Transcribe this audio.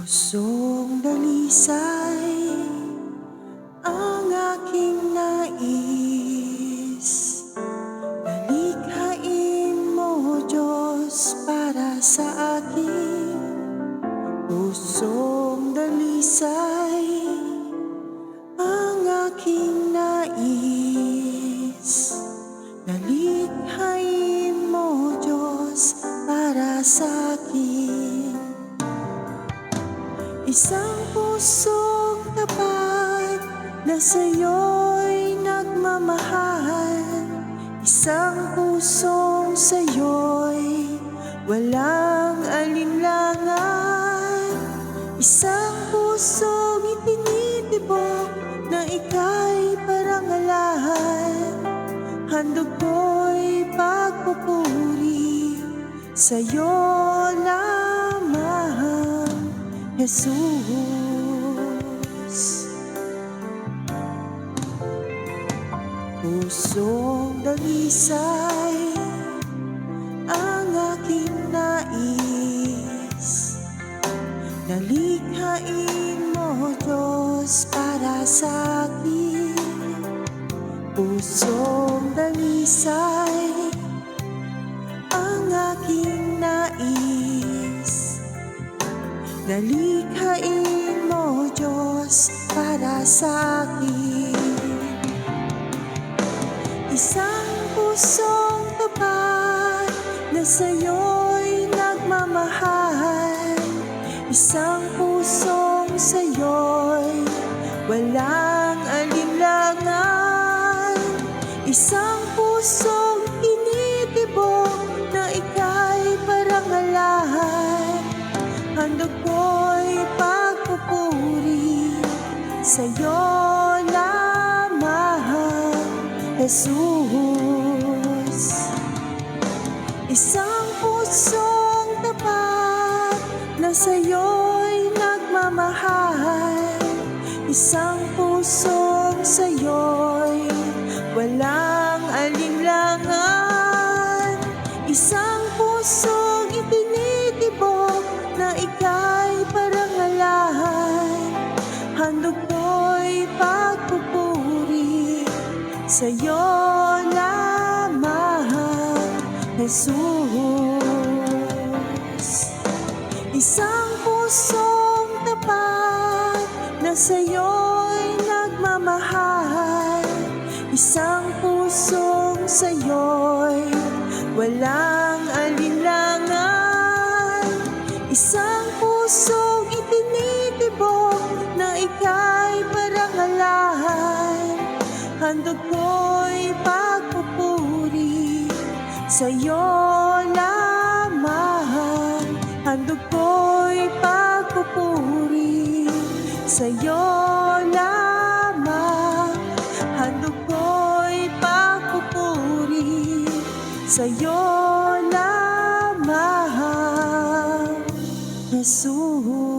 Pusong dalisay ang aking nais. Nalikhain mo, Diyos, para sa akin. Pusong dalisay ang aking nais. Nalikhain mo, Diyos, para sa akin. Isang pusong tapat na sa'yo'y nagmamahal. Isang pusong sa'yo'y walang alinlangan. Isang pusong itinitibok na ika'y parangalan. Handog ko'y pagpupuri sa'yo lamang, Jesus. Pusong dalisay ang aking nais. Nalikhain mo, Diyos, para sa akin. Pusong dalisay ang aking nais. Nalikhain mo, Diyos, para sa akin. Isang pusong tapat na sa'yo'y nagmamahal. Isang pusong sa'yo'y walang alinlangan. Isang pusong tinitibok na ika'y parangalan. Handog ko'y pagpupuri sa'yo lamang, Jesus. Isang pusong tapat na sa'yo'y nagmamahal. Isang pusong sa'yo'y walang alinlangan. Isang pusong itinitibok na ika'y parangalan. Handog ko'y pagpupuri sa'yo lamang, Jesus. Isang pusong tapat na sa'yo'y nagmamahal. Isang pusong sa'yo'y walang alinlangan. Isang pusong itinitibok na ika'y parangalan. Handog ko'y pagpupuri sa'yo lamang. Handog ko'y pagpupuri sa'yo lamang. Handog ko'y pagpupuri sa'yo lamang, Jesus.